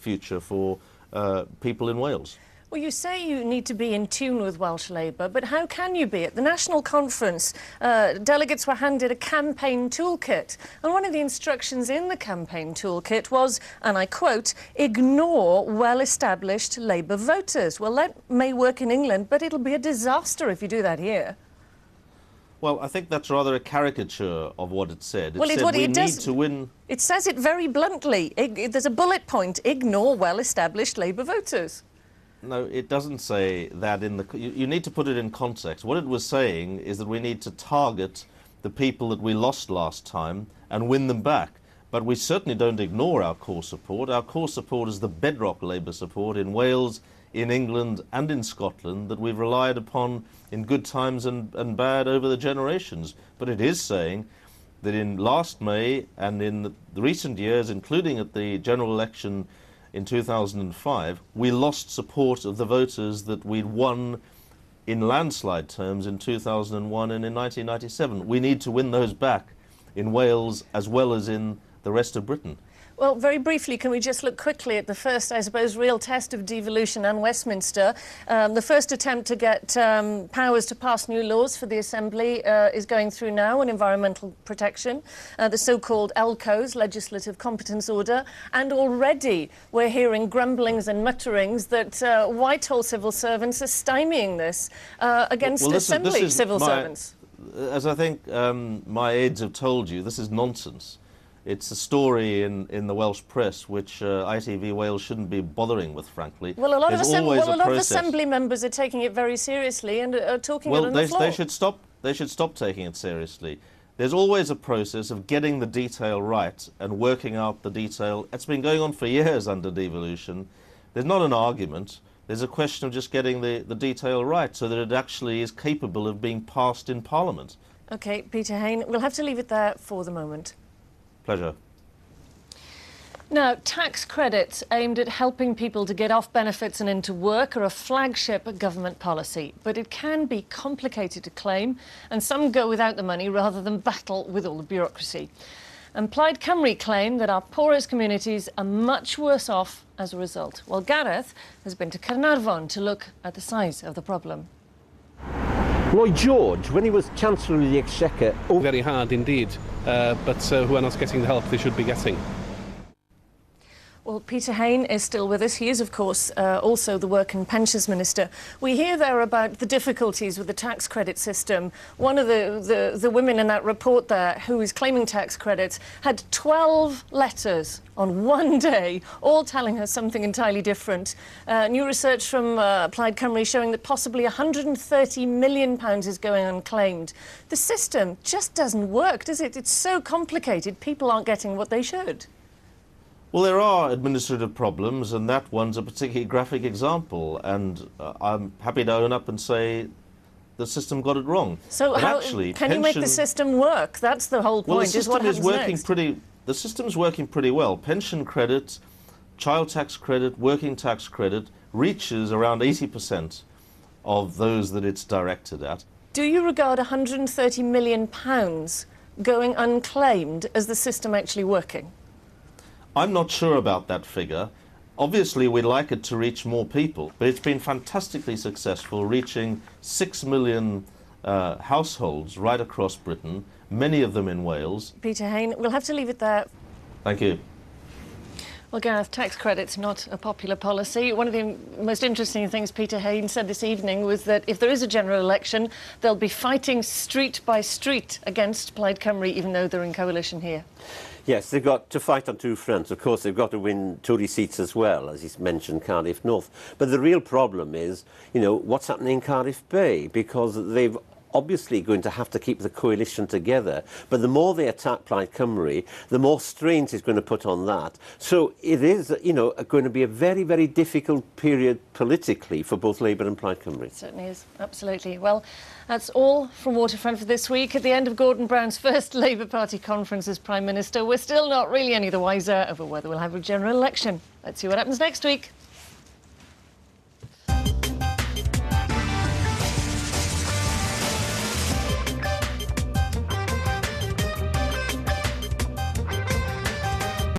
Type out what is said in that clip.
future for people in Wales. Well, you say you need to be in tune with Welsh Labour, but how can you be? At the National Conference, delegates were handed a campaign toolkit, and one of the instructions in the campaign toolkit was, and I quote, ignore well-established Labour voters. Well, that may work in England, but it'll be a disaster if you do that here. Well, I think that's rather a caricature of what it said. Well, it said we need to win. It says it very bluntly. There's a bullet point, ignore well-established Labour voters. No, it doesn't say that in the... You need to put it in context. What it was saying is that we need to target the people that we lost last time and win them back. But we certainly don't ignore our core support. Our core support is the bedrock Labour support in Wales, in England and in Scotland that we've relied upon in good times and bad over the generations. But it is saying that in last May and in the recent years, including at the general election in 2005, we lost support of the voters that we'd won in landslide terms in 2001 and in 1997. We need to win those back in Wales as well as in the rest of Britain. Well, very briefly, can we just look quickly at the first, I suppose, real test of devolution and Westminster? The first attempt to get powers to pass new laws for the Assembly is going through now on environmental protection, the so-called LCOs, Legislative Competence Order, and already we're hearing grumblings and mutterings that Whitehall civil servants are stymieing this against Assembly civil servants. As I think my aides have told you, this is nonsense. It's a story in the Welsh press which ITV Wales shouldn't be bothering with, frankly. Well, a lot of Assembly members are taking it very seriously and are talking it on the floor. They should stop taking it seriously. There's always a process of getting the detail right and working out the detail. It's been going on for years under devolution. There's not an argument. There's a question of just getting the detail right so that it actually is capable of being passed in Parliament. OK, Peter Hain, we'll have to leave it there for the moment. Pleasure. Now, tax credits aimed at helping people to get off benefits and into work are a flagship government policy, but it can be complicated to claim, and some go without the money rather than battle with all the bureaucracy. And Plaid Cymru claim that our poorest communities are much worse off as a result. Well, Gareth has been to Caernarfon to look at the size of the problem. Lloyd George, when he was Chancellor of the Exchequer... Very hard indeed, but who are not getting the help they should be getting. Well, Peter Hain is still with us. He is, of course, also the Work and Pensions Minister. We hear there about the difficulties with the tax credit system. One of the women in that report there who is claiming tax credits had 12 letters on one day, all telling her something entirely different. New research from Plaid Cymru showing that possibly £130 million is going unclaimed. The system just doesn't work, does it? It's so complicated, people aren't getting what they should. Well, there are administrative problems, and that one's a particularly graphic example. And I'm happy to own up and say the system got it wrong. So can you make the system work? That's the whole point. Well, the system's working pretty well. Pension credit, child tax credit, working tax credit reaches around 80% of those that it's directed at. Do you regard £130 million going unclaimed as the system actually working? I'm not sure about that figure. Obviously, we'd like it to reach more people, but it's been fantastically successful, reaching 6 million households right across Britain, many of them in Wales. Peter Hain, we'll have to leave it there. Thank you. Well, Gareth, tax credit's not a popular policy. One of the most interesting things Peter Hain said this evening was that if there is a general election, they'll be fighting street by street against Plaid Cymru, even though they're in coalition here. Yes, they've got to fight on two fronts. Of course, they've got to win Tory seats as well, as he's mentioned, Cardiff North. But the real problem is, you know, what's happening in Cardiff Bay, because they've obviously going to have to keep the coalition together, but the more they attack Plaid Cymru, the more strains it's going to put on that. So it is, you know, going to be a very, very difficult period politically for both Labour and Plaid Cymru. It certainly is, absolutely. Well, that's all from Waterfront for this week. At the end of Gordon Brown's first Labour Party conference as Prime Minister, we're still not really any the wiser over whether we'll have a general election. Let's see what happens next week.